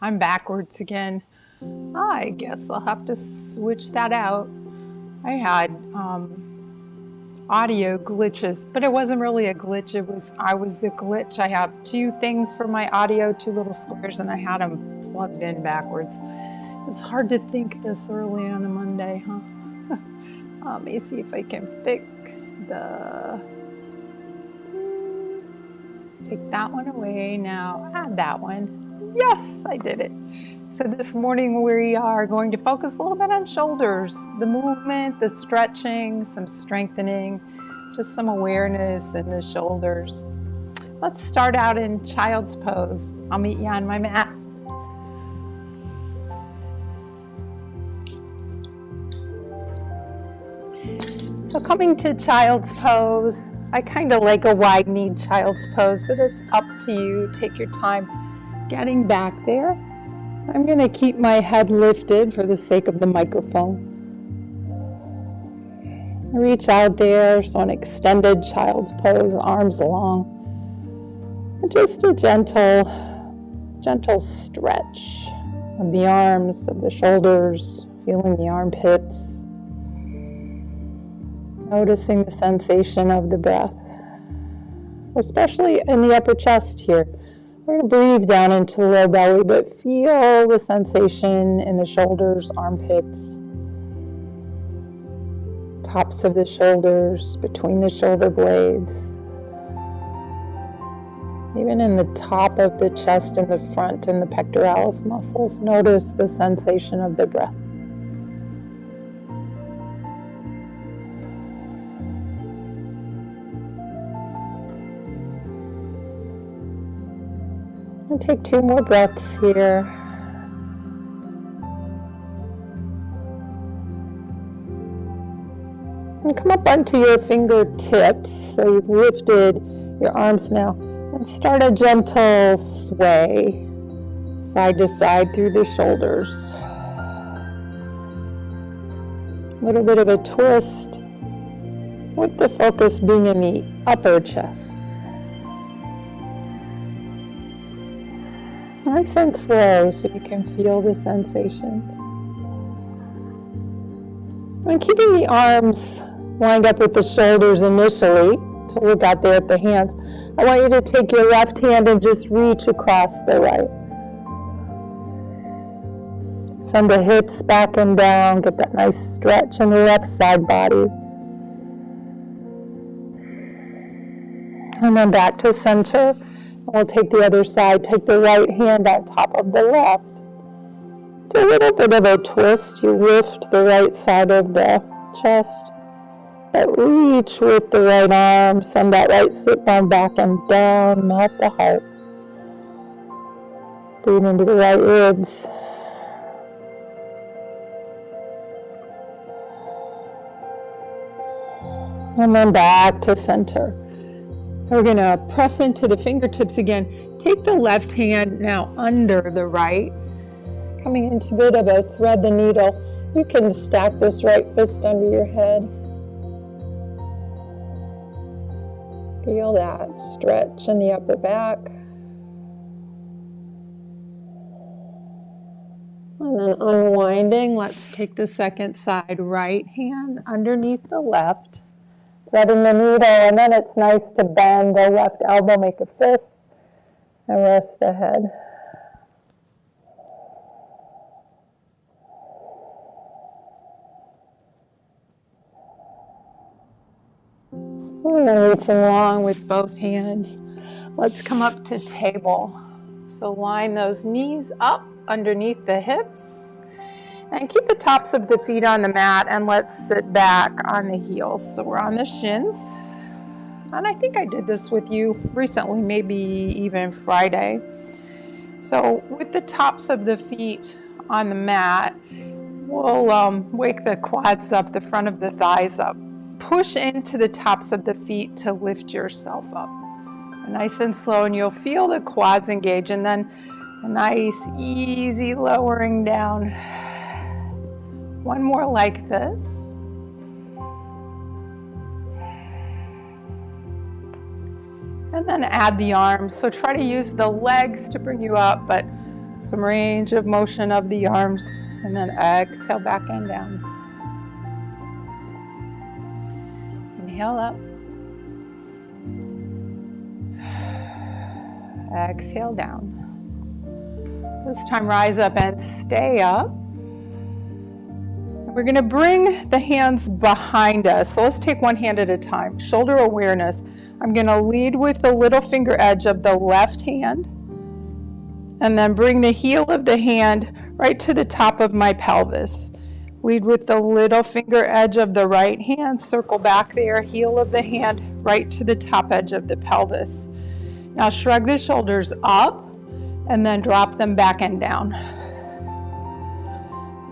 I'm backwards again. I guess I'll have to switch that out. I had audio glitches, but it wasn't really a glitch. I was the glitch. I have two things for my audio, two little squares, and I had them plugged in backwards. It's hard to think this early on a Monday, huh? Let me see if I can fix take that one away now. Add that one. Yes, I did it. So this morning we are going to focus a little bit on shoulders, the movement, the stretching, some strengthening, just some awareness in the shoulders. Let's start out in child's pose. I'll meet you on my mat. So coming to child's pose, I kind of like a wide knee child's pose, but it's up to you. Take your time getting back there. I'm going to keep my head lifted for the sake of the microphone. Reach out there, so an extended child's pose, arms long. And just a gentle stretch of the arms, of the shoulders, feeling the armpits. Noticing the sensation of the breath, especially in the upper chest here. We're going to breathe down into the low belly, but feel the sensation in the shoulders, armpits, tops of the shoulders, between the shoulder blades, even in the top of the chest and the front and the pectoralis muscles. Notice the sensation of the breath. And take 2 more breaths here. And come up onto your fingertips, so you've lifted your arms now, and start a gentle sway, side to side through the shoulders. A little bit of a twist, with the focus being in the upper chest. Nice and slow so you can feel the sensations. And keeping the arms lined up with the shoulders initially, so look out there at the hands. I want you to take your left hand and just reach across the right. Send the hips back and down, get that nice stretch in the left side body. And then back to center. We'll take the other side, take the right hand on top of the left. It's a little bit of a twist. You lift the right side of the chest, but reach with the right arm, send that right sit bone back and down, melt the heart. Breathe into the right ribs. And then back to center. We're going to press into the fingertips again. Take the left hand now under the right. Coming into a bit of a thread the needle. You can stack this right fist under your head. Feel that stretch in the upper back. And then unwinding, let's take the second side. Right hand underneath the left. Threading the needle, and then it's nice to bend the left elbow, make a fist, and rest the head. And then reaching long with both hands. Let's come up to table. So line those knees up underneath the hips. And keep the tops of the feet on the mat, and let's sit back on the heels. So we're on the shins. And I think I did this with you recently, maybe even Friday. So with the tops of the feet on the mat, we'll wake the quads up, the front of the thighs up. Push into the tops of the feet to lift yourself up. Nice and slow, and you'll feel the quads engage, and then a nice, easy lowering down. One more like this. And then add the arms. So try to use the legs to bring you up, but Some range of motion of the arms, and then exhale back and down. Inhale up. Exhale down. This time rise up and stay up. We're going to bring the hands behind us. So let's take one hand at a time. Shoulder awareness. I'm going to lead with the little finger edge of the left hand, and then bring the heel of the hand right to the top of my pelvis. Lead with the little finger edge of the right hand, circle back there, heel of the hand right to the top edge of the pelvis. Now shrug the shoulders up and then drop them back and down.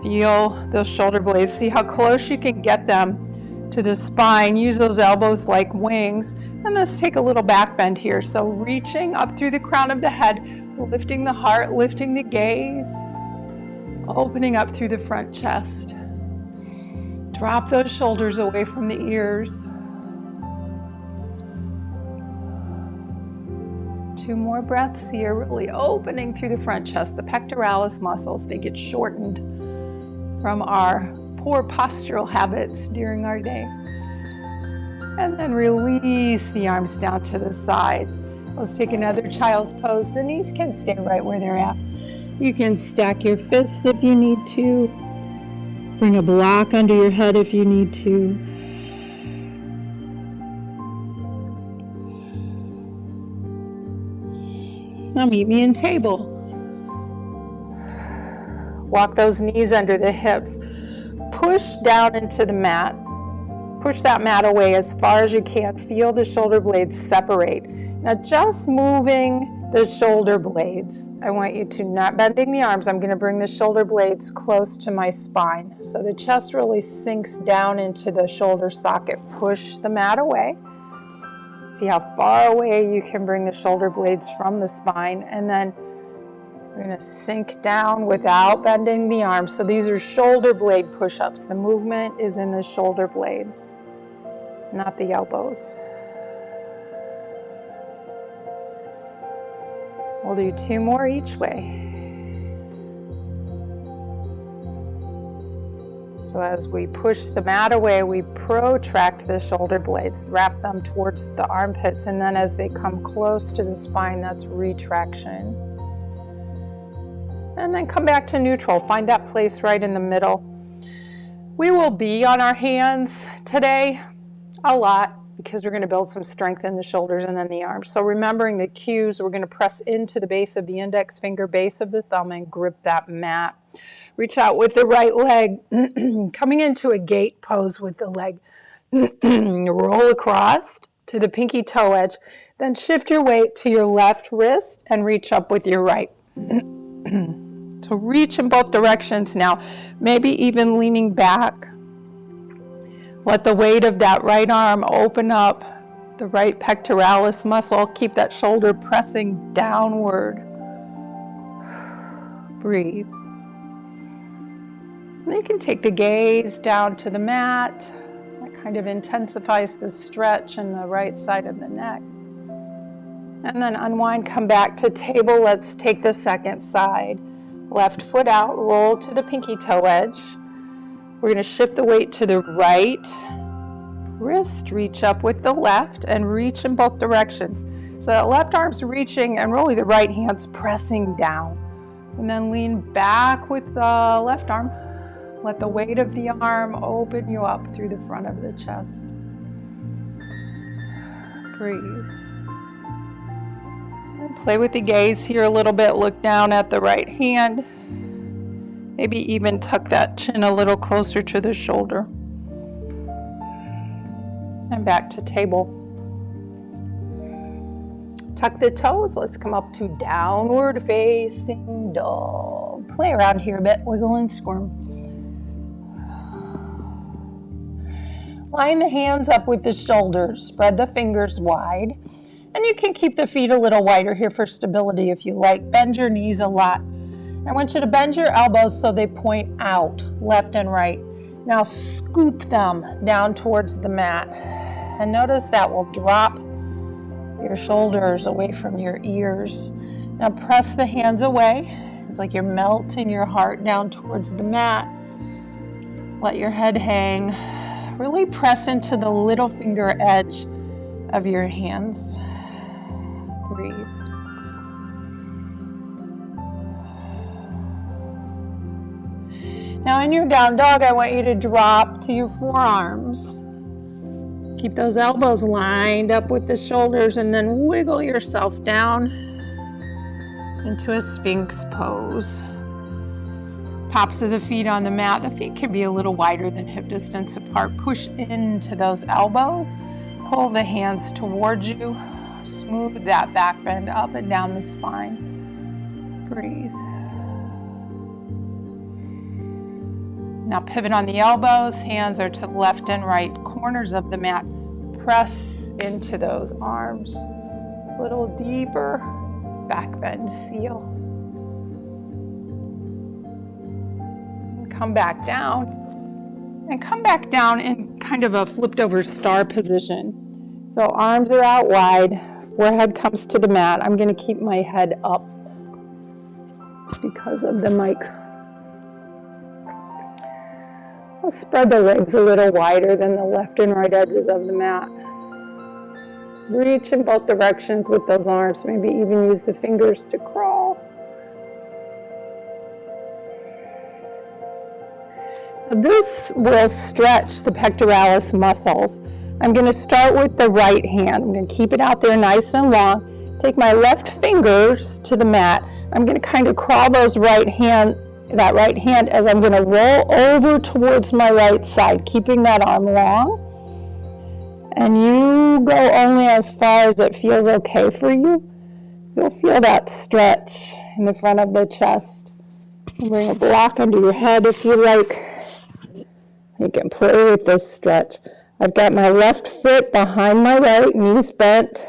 Feel those shoulder blades. See how close you can get them to the spine. Use those elbows like wings. And let's take a little back bend here. So reaching up through the crown of the head, lifting the heart, lifting the gaze, opening up through the front chest. Drop those shoulders away from the ears. 2 more breaths here, really opening through the front chest. The pectoralis muscles, they get shortened from our poor postural habits during our day. And then release the arms down to the sides. Let's take another child's pose. The knees can stay right where they're at. You can stack your fists if you need to. Bring a block under your head if you need to. Now meet me in table. Walk those knees under the hips. Push down into the mat. Push that mat away as far as you can. Feel the shoulder blades separate. Now just moving the shoulder blades. I want you to, not bending the arms, I'm going to bring the shoulder blades close to my spine. So the chest really sinks down into the shoulder socket. Push the mat away. See how far away you can bring the shoulder blades from the spine. And then we're going to sink down without bending the arms. So these are shoulder blade push-ups. The movement is in the shoulder blades, not the elbows. We'll do 2 more each way. So as we push the mat away, we protract the shoulder blades, wrap them towards the armpits, and then as they come close to the spine, that's retraction. And then come back to neutral. Find that place right in the middle. We will be on our hands today a lot because we're going to build some strength in the shoulders and then the arms. So remembering the cues, we're going to press into the base of the index finger, base of the thumb, and grip that mat. Reach out with the right leg, coming into a gate pose with the leg. Roll across to the pinky toe edge, then shift your weight to your left wrist and reach up with your right. So reach in both directions now, maybe even leaning back. Let the weight of that right arm open up the right pectoralis muscle. Keep that shoulder pressing downward. Breathe. And you can take the gaze down to the mat. That kind of intensifies the stretch in the right side of the neck. And then unwind, come back to table. Let's take the second side. Left foot out, roll to the pinky toe edge. We're going to shift the weight to the right wrist, reach up with the left, and reach in both directions. So that left arm's reaching and really the right hand's pressing down. And then lean back with the left arm. Let the weight of the arm open you up through the front of the chest. Breathe. And play with the gaze here a little bit. Look down at the right hand. Maybe even tuck that chin a little closer to the shoulder. And back to table. Tuck the toes. Let's come up to downward facing dog. Play around here a bit. Wiggle and squirm. Line the hands up with the shoulders. Spread the fingers wide. And you can keep the feet a little wider here for stability if you like. Bend your knees a lot. I want you to bend your elbows so they point out, left and right. Now scoop them down towards the mat. And notice that will drop your shoulders away from your ears. Now press the hands away. It's like you're melting your heart down towards the mat. Let your head hang. Really press into the little finger edge of your hands. Breathe. Now in your down dog, I want you to drop to your forearms. Keep those elbows lined up with the shoulders and then wiggle yourself down into a Sphinx pose. Tops of the feet on the mat. The feet can be a little wider than hip distance apart. Push into those elbows. Pull the hands towards you. Smooth that back bend up and down the spine. Breathe. Now pivot on the elbows. Hands are to the left and right corners of the mat. Press into those arms. A little deeper. Back bend, seal. Come back down. And come back down in kind of a flipped over star position. So arms are out wide. Forehead comes to the mat. I'm going to keep my head up because of the mic. I'll spread the legs a little wider than the left and right edges of the mat. Reach in both directions with those arms. Maybe even use the fingers to crawl. This will stretch the pectoralis muscles. I'm going to start with the right hand. I'm going to keep it out there nice and long. Take my left fingers to the mat. I'm going to kind of crawl that right hand as I'm going to roll over towards my right side, keeping that arm long. And you go only as far as it feels okay for you. You'll feel that stretch in the front of the chest. Bring a block under your head if you like. You can play with this stretch. I've got my left foot behind my right, knees bent.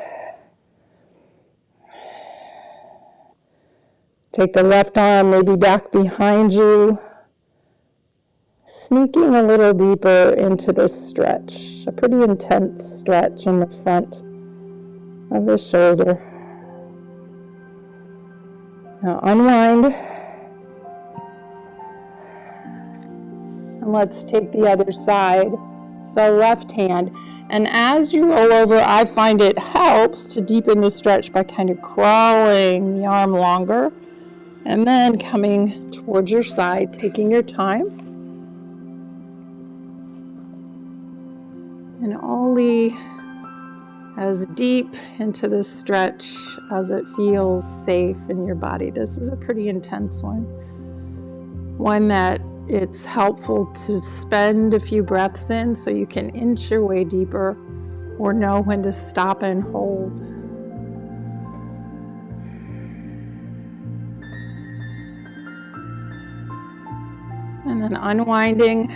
Take the left arm maybe back behind you. Sneaking a little deeper into this stretch. A pretty intense stretch in the front of the shoulder. Now unwind. And let's take the other side. So left hand. And as you roll over, I find it helps to deepen the stretch by kind of crawling the arm longer. And then coming towards your side, taking your time. And only as deep into this stretch as it feels safe in your body. This is a pretty intense one. One that it's helpful to spend a few breaths in so you can inch your way deeper or know when to stop and hold. And then unwinding.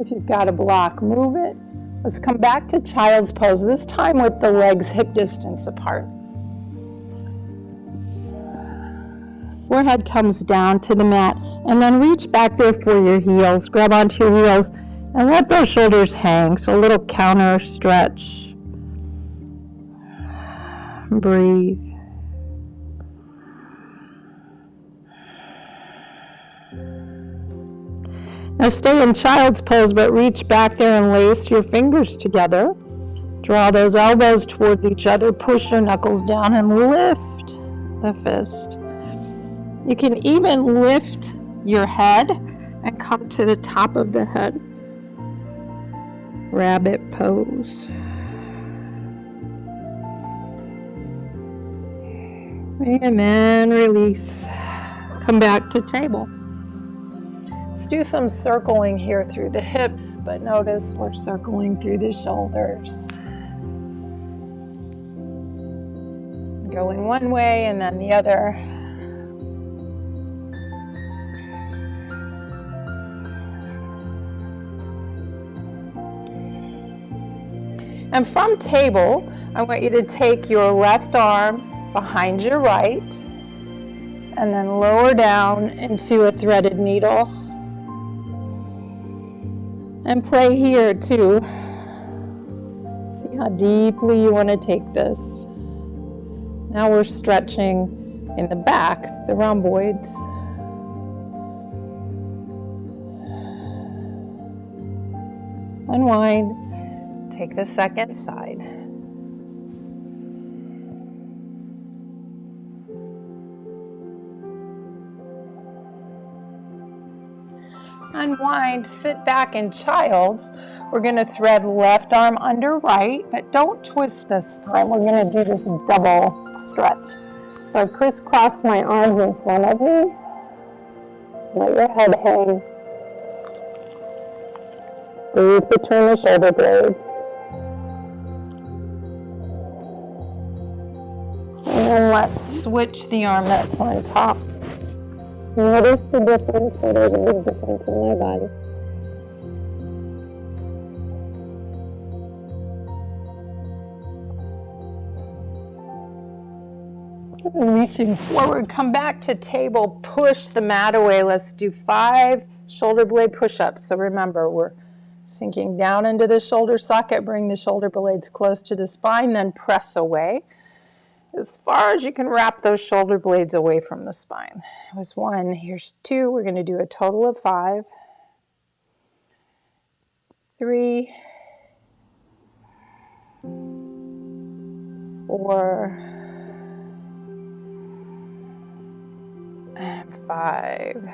If you've got a block, move it. Let's come back to child's pose, this time with the legs hip distance apart. Forehead comes down to the mat, and then reach back there for your heels. Grab onto your heels and let those shoulders hang. So a little counter stretch. Breathe. Now stay in child's pose, but reach back there and lace your fingers together. Draw those elbows towards each other. Push your knuckles down and lift the fist. You can even lift your head and come to the top of the head. Rabbit pose. And then release. Come back to table. Let's do some circling here through the hips, but notice we're circling through the shoulders. Going one way and then the other. And from table, I want you to take your left arm behind your right and then lower down into a threaded needle. And play here too. See how deeply you want to take this. Now we're stretching in the back, the rhomboids. Unwind, take the second side. Unwind, sit back in child's. We're going to thread left arm under right, but don't twist this time. We're going to do this double stretch. So I crisscross my arms in front of me. Let your head hang. Breathe between the shoulder blades. And then let's switch the arm that's on top. Notice the difference, so there's a big difference in my body. Reaching forward, come back to table, push the mat away. Let's do 5 shoulder blade push-ups. So remember, we're sinking down into the shoulder socket, bring the shoulder blades close to the spine, then press away. As far as you can wrap those shoulder blades away from the spine. That was 1, here's 2. We're going to do a total of 5. 3, 4, and 5.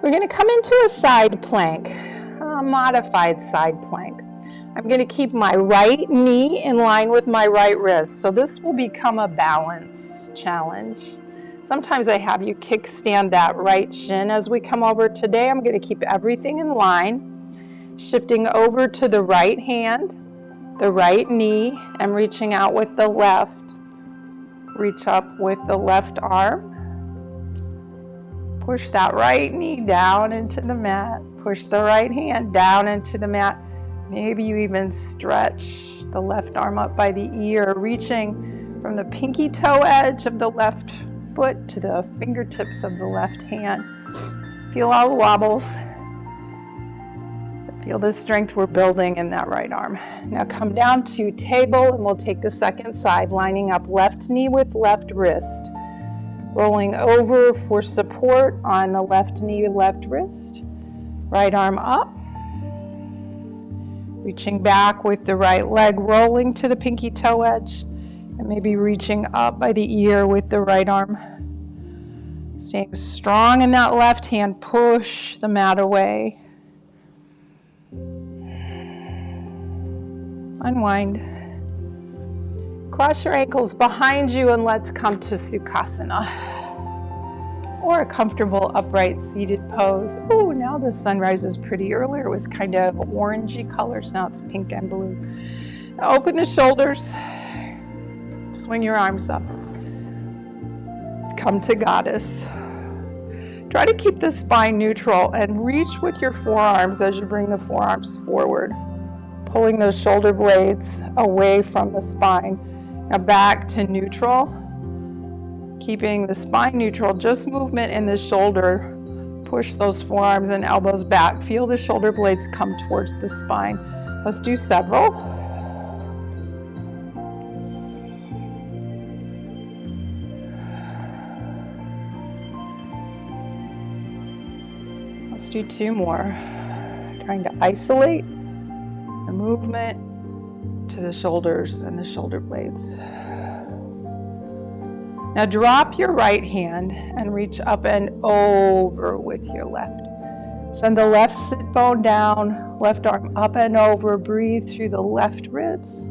We're going to come into a side plank, a modified side plank. I'm going to keep my right knee in line with my right wrist. So this will become a balance challenge. Sometimes I have you kickstand that right shin as we come over. Today I'm going to keep everything in line, shifting over to the right hand, the right knee, and reaching out with the left. Reach up with the left arm. Push that right knee down into the mat. Push the right hand down into the mat. Maybe you even stretch the left arm up by the ear, reaching from the pinky toe edge of the left foot to the fingertips of the left hand. Feel all the wobbles. Feel the strength we're building in that right arm. Now come down to table and we'll take the second side, lining up left knee with left wrist. Rolling over for support on the left knee, left wrist. Right arm up. Reaching back with the right leg, rolling to the pinky toe edge, and maybe reaching up by the ear with the right arm. Staying strong in that left hand, push the mat away. Unwind. Cross your ankles behind you and let's come to Sukhasana, or a comfortable upright seated pose. Oh, now the sunrise is pretty. Earlier it was kind of orangey colors, now it's pink and blue. Now open the shoulders, swing your arms up. Come to Goddess. Try to keep the spine neutral and reach with your forearms as you bring the forearms forward, pulling those shoulder blades away from the spine. Now back to neutral. Keeping the spine neutral, just movement in the shoulder. Push those forearms and elbows back. Feel the shoulder blades come towards the spine. Let's do several. Let's do 2 more. Trying to isolate the movement to the shoulders and the shoulder blades. Now drop your right hand and reach up and over with your left. Send the left sit bone down, left arm up and over. Breathe through the left ribs.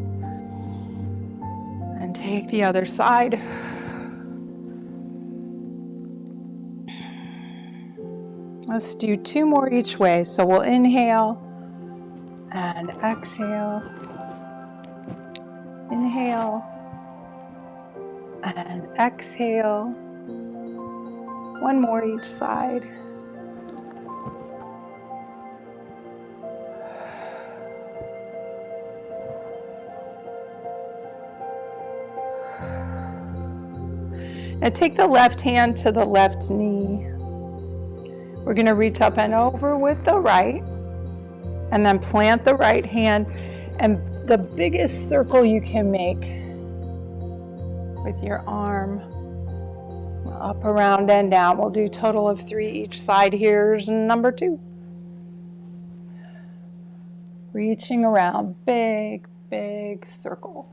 And take the other side. Let's do 2 more each way. So we'll inhale and exhale. Inhale and exhale. 1 more each side. Now take the left hand to the left knee. We're going to reach up and over with the right, and then plant the right hand, and the biggest circle you can make with your arm. Up, around, and down. We'll do a total of 3 each side. Here's number 2. Reaching around, big, big circle.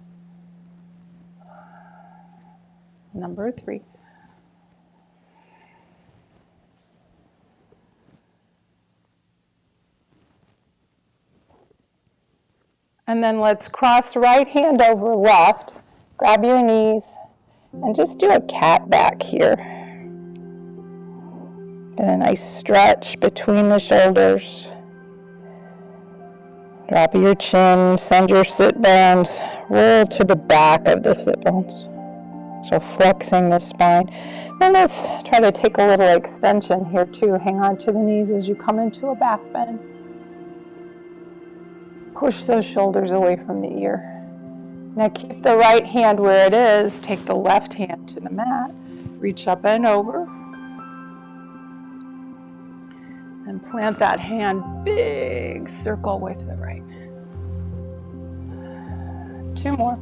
Number 3. And then let's cross right hand over left. Grab your knees and just do a cat back here. Get a nice stretch between the shoulders. Drop your chin, send your sit bones, roll to the back of the sit bones. So flexing the spine. And let's try to take a little extension here too. Hang on to the knees as you come into a back bend. Push those shoulders away from the ear. Now keep the right hand where it is. Take the left hand to the mat. Reach up and over. And plant that hand, big circle with the right. 2 more.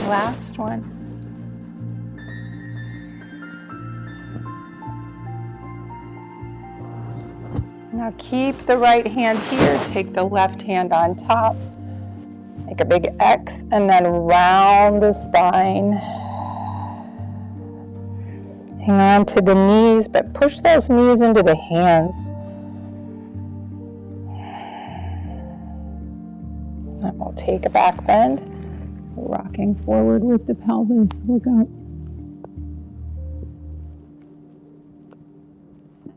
Last one. Now keep the right hand here, take the left hand on top, make a big X, and then round the spine. Hang on to the knees, but push those knees into the hands. And we'll take a back bend, rocking forward with the pelvis, look up.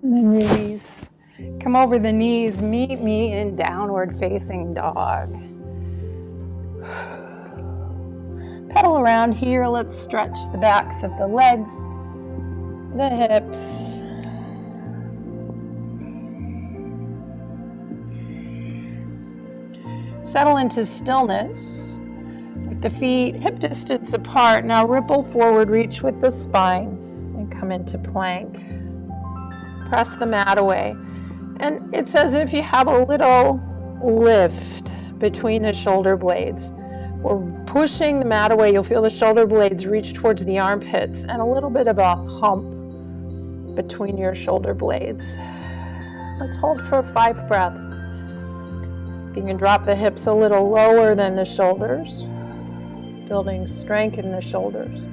And then release. Come over the knees, meet me in downward facing dog. Pedal around here, let's stretch the backs of the legs, the hips. Settle into stillness with the feet hip distance apart. Now ripple forward, reach with the spine, and come into plank. Press the mat away. And it's as if you have a little lift between the shoulder blades. We're pushing the mat away. You'll feel the shoulder blades reach towards the armpits and a little bit of a hump between your shoulder blades. Let's hold for 5 breaths. So if you can drop the hips a little lower than the shoulders, building strength in the shoulders.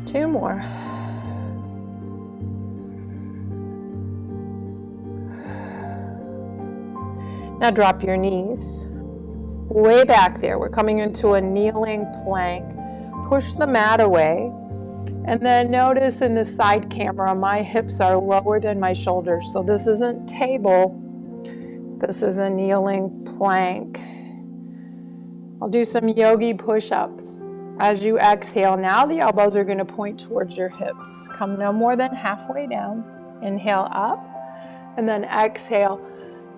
Two more. Now drop your knees way back there. We're coming into a kneeling plank. Push the mat away. And then notice in the side camera, my hips are lower than my shoulders. So this isn't table. This is a kneeling plank. I'll do some yogi push-ups. As you exhale, now the elbows are going to point towards your hips. Come no more than halfway down. Inhale up, and then exhale.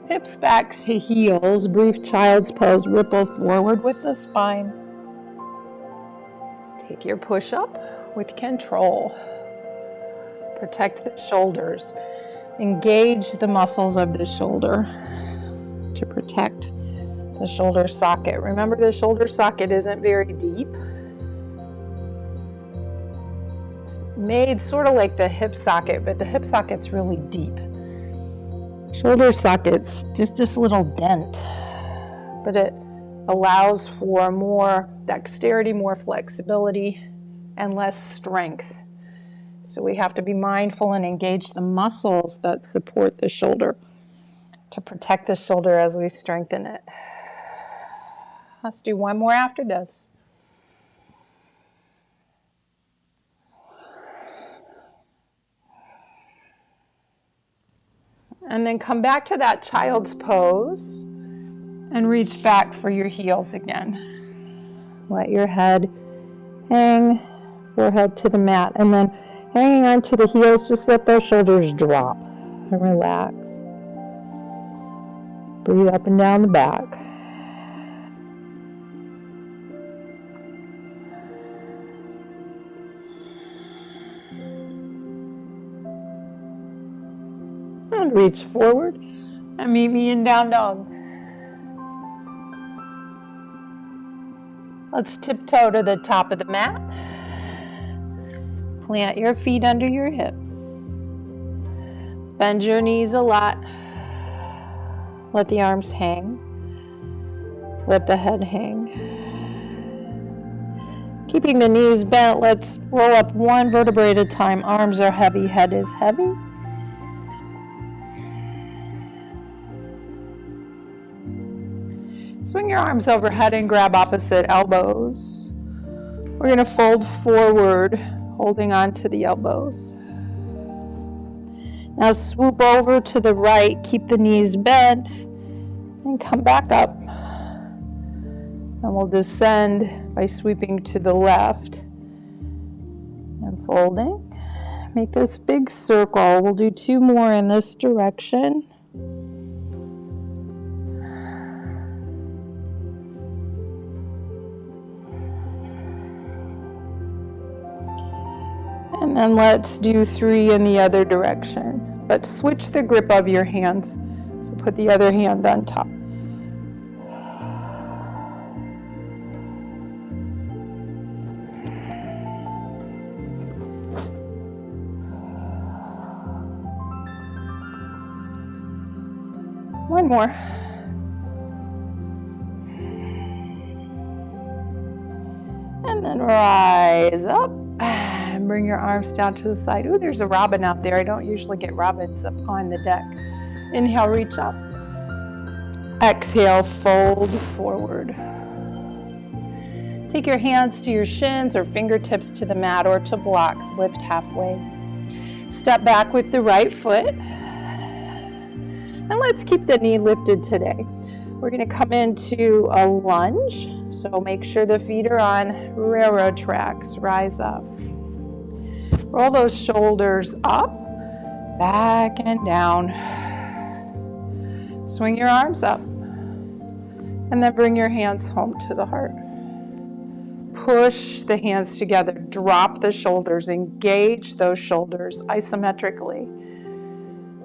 Hips back to heels, brief child's pose, ripple forward with the spine. Take your push-up with control. Protect the shoulders. Engage the muscles of the shoulder to protect the shoulder socket. Remember, the shoulder socket isn't very deep. It's made sort of like the hip socket, but the hip socket's really deep. Shoulder socket's just a little dent, but it allows for more dexterity, more flexibility, and less strength. So we have to be mindful and engage the muscles that support the shoulder to protect the shoulder as we strengthen it. Let's do one more after this. And then come back to that child's pose and reach back for your heels again. Let your head hang, forehead to the mat, and then hanging onto the heels, just let those shoulders drop and relax. Breathe up and down the back. Reach forward and meet me in down dog. Let's tiptoe to the top of the mat. Plant your feet under your hips. Bend your knees a lot. Let the arms hang. Let the head hang. Keeping the knees bent, let's roll up one vertebrae at a time. Arms are heavy, head is heavy. Swing your arms overhead and grab opposite elbows. We're going to fold forward, holding on to the elbows. Now swoop over to the right, keep the knees bent, and come back up. And we'll descend by sweeping to the left and folding. Make this big circle. We'll do 2 more in this direction. And then let's do 3 in the other direction. But switch the grip of your hands. So put the other hand on top. One more. And then rise up. And bring your arms down to the side. Ooh, there's a robin out there. I don't usually get robins up on the deck. Inhale, reach up. Exhale, fold forward. Take your hands to your shins or fingertips to the mat or to blocks. Lift halfway. Step back with the right foot. And let's keep the knee lifted today. We're going to come into a lunge. So make sure the feet are on railroad tracks. Rise up. Roll those shoulders up, back and down. Swing your arms up. And then bring your hands home to the heart. Push the hands together. Drop the shoulders. Engage those shoulders isometrically.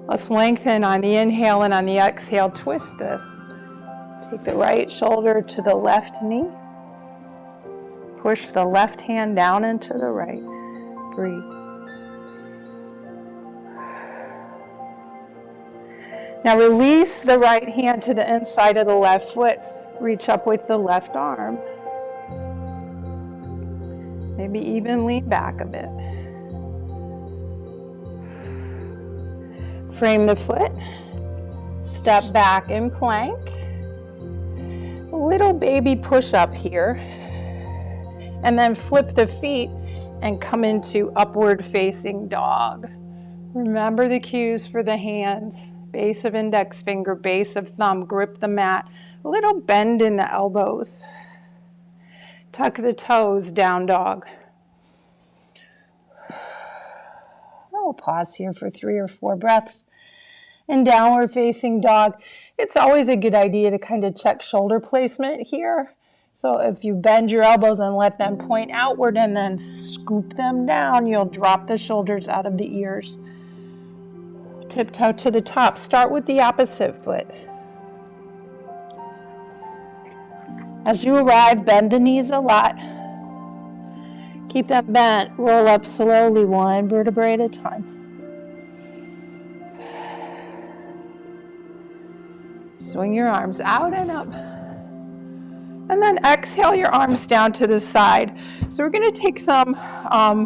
Let's lengthen on the inhale and on the exhale. Twist this. Take the right shoulder to the left knee. Push the left hand down into the right. Breathe. Now release the right hand to the inside of the left foot. Reach up with the left arm. Maybe even lean back a bit. Frame the foot. Step back in plank. A little baby push up here. And then flip the feet and come into upward facing dog. Remember the cues for the hands. Base of index finger, base of thumb, grip the mat. A little bend in the elbows. Tuck the toes, down dog. I'll pause here for 3 or 4 breaths. In downward facing dog, it's always a good idea to kind of check shoulder placement here. So if you bend your elbows and let them point outward and then scoop them down, you'll drop the shoulders out of the ears. Tiptoe to the top. Start with the opposite foot. As you arrive, bend the knees a lot. Keep them bent. Roll up slowly, 1 vertebrae at a time. Swing your arms out and up. And then exhale your arms down to the side. So we're going to take some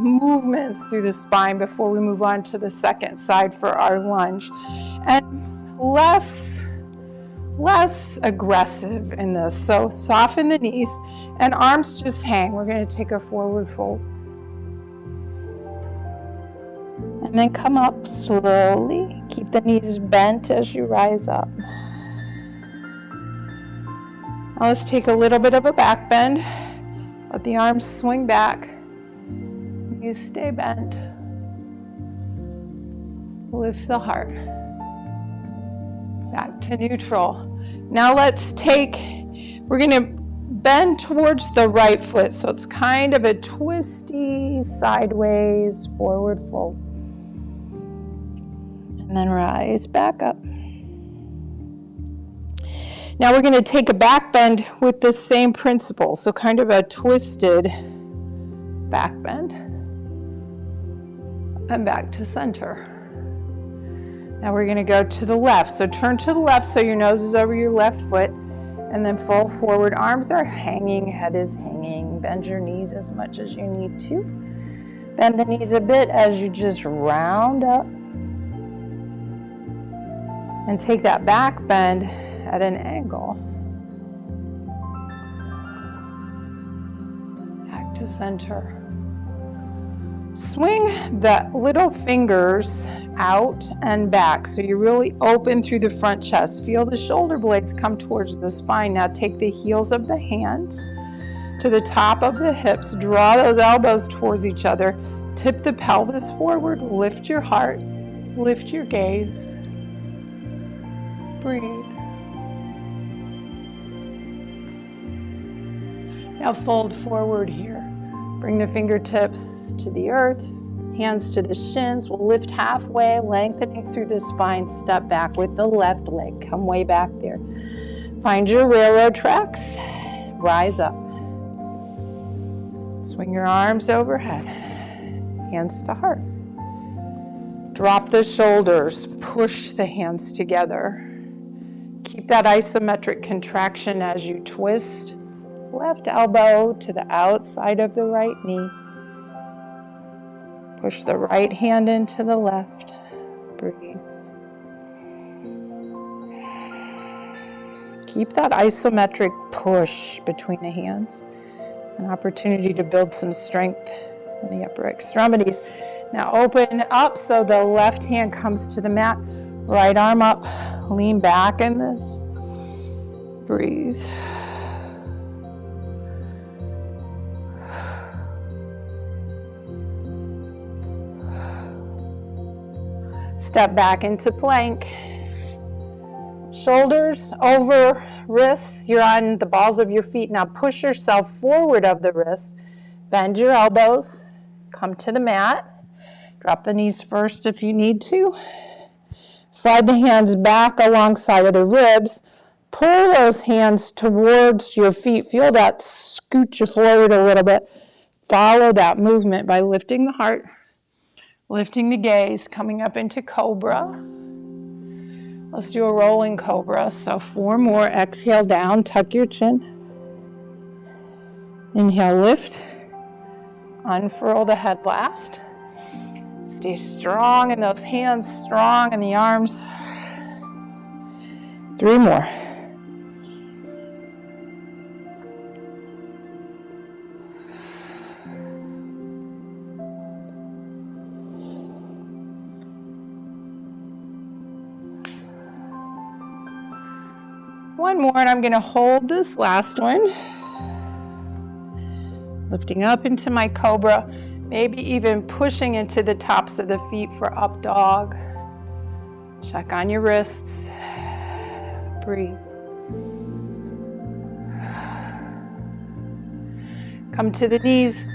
movements through the spine before we move on to the second side for our lunge. And less aggressive in this. So soften the knees and arms just hang. We're going to take a forward fold. And then come up slowly. Keep the knees bent as you rise up. Now let's take a little bit of a back bend. Let the arms swing back. You stay bent. Lift the heart. Back to neutral. Now we're going to bend towards the right foot. So it's kind of a twisty sideways forward fold. And And then rise back up. Now we're going to take a back bend with the same principle. So kind of a twisted back bend. And back to center. Now we're going to go to the left. So turn to the left so your nose is over your left foot. And then fold forward. Arms are hanging, head is hanging. Bend your knees as much as you need to. Bend the knees a bit as you just round up. And take that back bend at an angle. Back to center. Swing the little fingers out and back so you really open through the front chest. Feel the shoulder blades come towards the spine. Now take the heels of the hands to the top of the hips. Draw those elbows towards each other. Tip the pelvis forward. Lift your heart. Lift your gaze. Breathe. Now fold forward here. Bring the fingertips to the earth, hands to the shins. We'll lift halfway, lengthening through the spine. Step back with the left leg. Come way back there. Find your railroad tracks. Rise up. Swing your arms overhead. Hands to heart. Drop the shoulders. Push the hands together. Keep that isometric contraction as you twist. Left elbow to the outside of the right knee. Push the right hand into the left. Breathe. Keep that isometric push between the hands. An opportunity to build some strength in the upper extremities. Now open up so the left hand comes to the mat. Right arm up. Lean back in this. Breathe. Step back into plank. Shoulders over wrists. You're on the balls of your feet. Now push yourself forward of the wrists. Bend your elbows. Come to the mat. Drop the knees first if you need to. Slide the hands back alongside of the ribs. Pull those hands towards your feet. Feel that scoot you forward a little bit. Follow that movement by lifting the heart. Lifting the gaze, coming up into Cobra. Let's do a rolling Cobra. So 4 more. Exhale down, tuck your chin. Inhale, lift. Unfurl the head last. Stay strong in those hands, strong in the arms. 3 more. One more, and I'm going to hold this last one. Lifting up into my Cobra, maybe even pushing into the tops of the feet for up dog. Check on your wrists. Breathe. Come to the knees.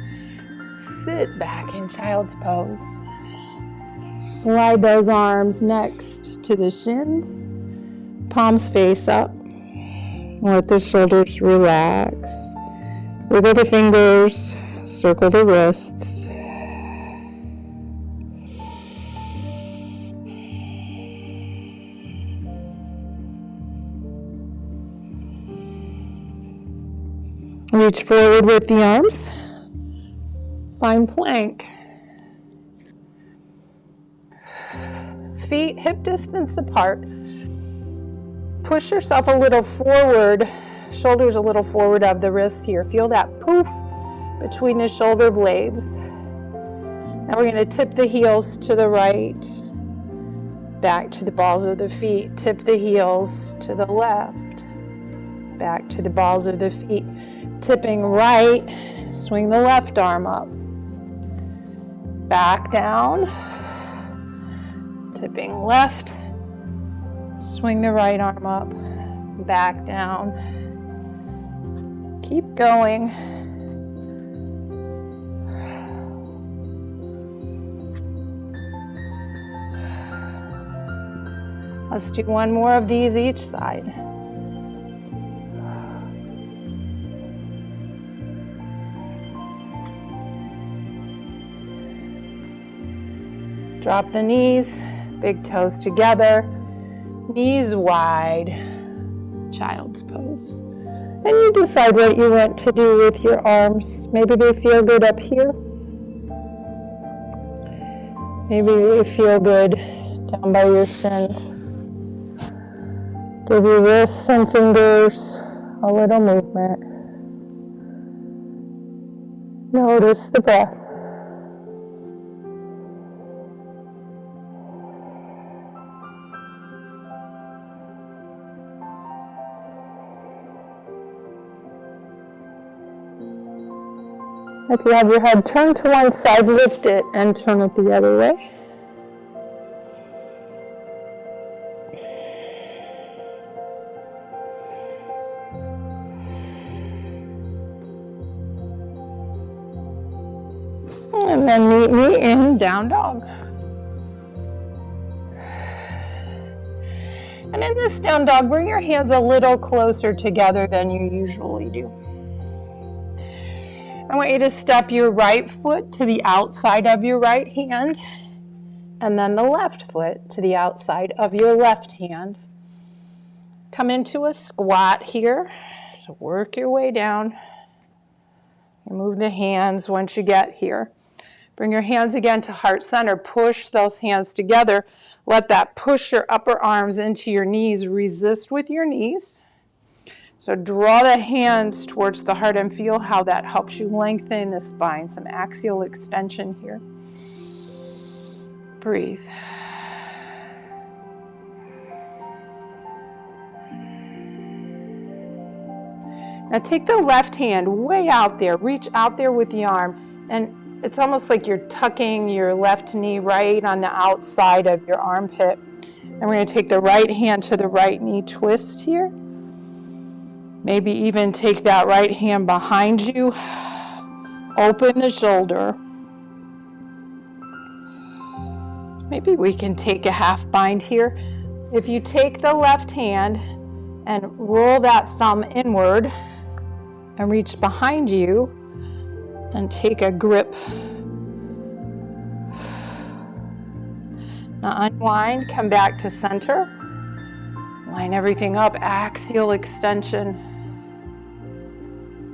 Sit back in child's pose. Slide those arms next to the shins. Palms face up. Let the shoulders relax. Wiggle the fingers, circle the wrists. Reach forward with the arms. Find plank. Feet hip distance apart. Push yourself a little forward, shoulders a little forward of the wrists here. Feel that poof between the shoulder blades. Now we're going to tip the heels to the right, back to the balls of the feet. Tip the heels to the left, back to the balls of the feet. Tipping right, swing the left arm up. Back down, tipping left. Swing the right arm up, back down. Keep going. Let's do one more of these each side. Drop the knees, big toes together, knees wide, child's pose. And you decide what you want to do with your arms. Maybe they feel good up here. Maybe they feel good down by your shins. Give your wrists and fingers a little movement. Notice the breath. If you have your head turned to one side, lift it and turn it the other way. And then meet me in down dog. And in this down dog, bring your hands a little closer together than you usually do. I want you to step your right foot to the outside of your right hand, and then the left foot to the outside of your left hand. Come into a squat here. So work your way down. Move the hands once you get here. Bring your hands again to heart center. Push those hands together. Let that push your upper arms into your knees. Resist with your knees. So draw the hands towards the heart and feel how that helps you lengthen the spine. Some axial extension here. Breathe. Now take the left hand way out there. Reach out there with the arm. And it's almost like you're tucking your left knee right on the outside of your armpit. And we're going to take the right hand to the right knee twist here. Maybe even take that right hand behind you. Open the shoulder. Maybe we can take a half bind here. If you take the left hand and roll that thumb inward and reach behind you and take a grip. Now unwind, come back to center. Line everything up, axial extension.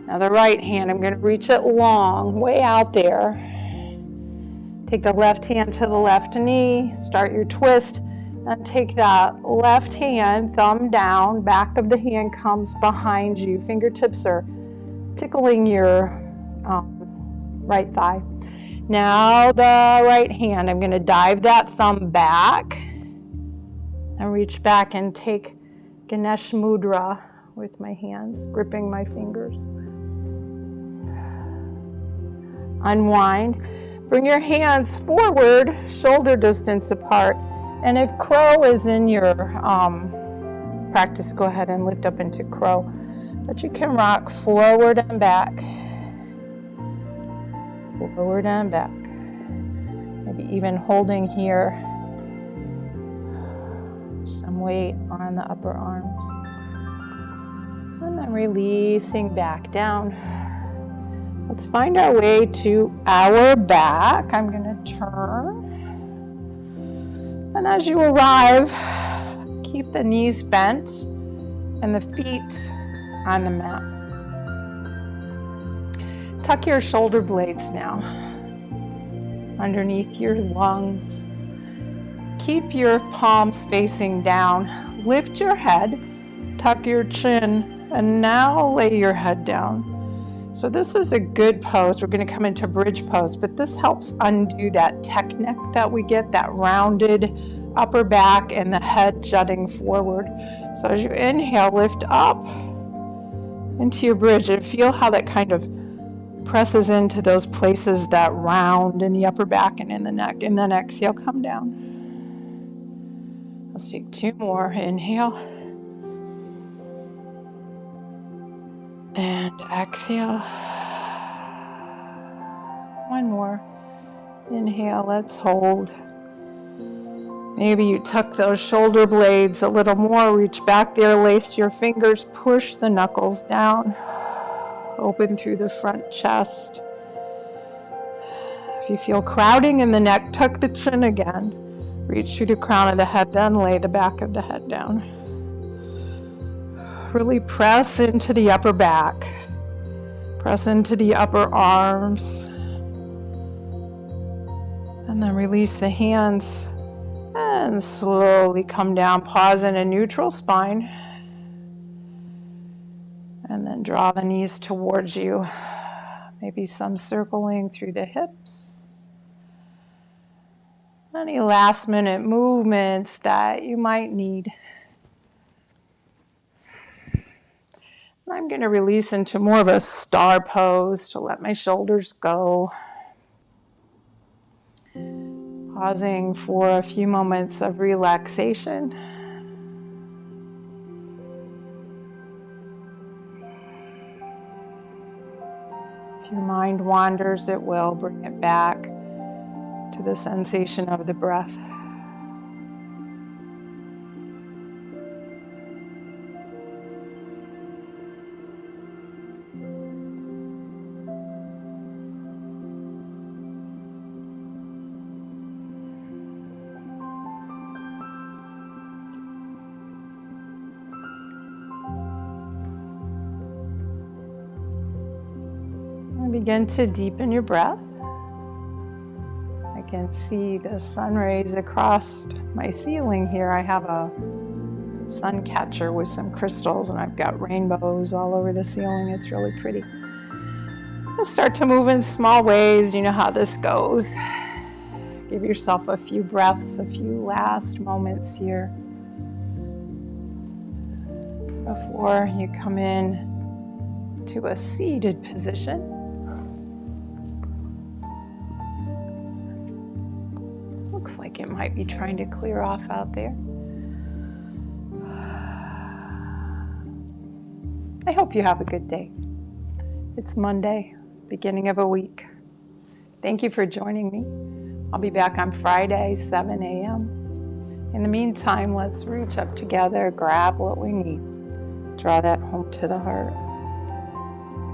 Now the right hand, I'm going to reach it long, way out there. Take the left hand to the left knee, start your twist, and take that left hand, thumb down, back of the hand comes behind you. Fingertips are tickling your right thigh. Now the right hand, I'm going to dive that thumb back and reach back and take Ganesh Mudra with my hands, gripping my fingers. Unwind. Bring your hands forward, shoulder distance apart. And if crow is in your practice, go ahead and lift up into crow. But you can rock forward and back. Forward and back. Maybe even holding here some weight on the upper arms. And then releasing back down. Let's find our way to our back. I'm going to turn. And as you arrive, keep the knees bent and the feet on the mat. Tuck your shoulder blades now underneath your lungs. Keep your palms facing down. Lift your head, tuck your chin, and now lay your head down. So this is a good pose. We're going to come into bridge pose, but this helps undo that tech neck that we get, that rounded upper back and the head jutting forward. So as you inhale, lift up into your bridge and feel how that kind of presses into those places that round in the upper back and in the neck. And then exhale, come down. Let's take two more. Inhale. And exhale. One more. Inhale, let's hold. Maybe you tuck those shoulder blades a little more, reach back there, lace your fingers, push the knuckles down, open through the front chest. If you feel crowding in the neck, tuck the chin again. Reach through the crown of the head, then lay the back of the head down. Really press into the upper back. Press into the upper arms. And then release the hands and slowly come down. Pause in a neutral spine. And then draw the knees towards you. Maybe some circling through the hips. Any last minute movements that you might need. I'm going to release into more of a star pose to let my shoulders go. Pausing for a few moments of relaxation. If your mind wanders, it will. Bring it back to the sensation of the breath. And begin to deepen your breath. I can see the sun rays across my ceiling here. I have a sun catcher with some crystals and I've got rainbows all over the ceiling. It's really pretty. Let's start to move in small ways. You know how this goes. Give yourself a few breaths, a few last moments here before you come in to a seated position. Looks like it might be trying to clear off out there. I hope you have a good day. It's Monday, beginning of a week. Thank you for joining me. I'll be back on Friday, 7 a.m. In the meantime, let's reach up together, grab what we need. Draw that home to the heart.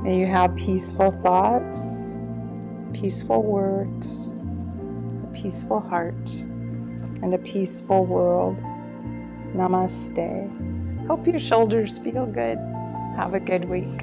May you have peaceful thoughts, peaceful words, a peaceful heart, and a peaceful world. Namaste. Hope your shoulders feel good. Have a good week.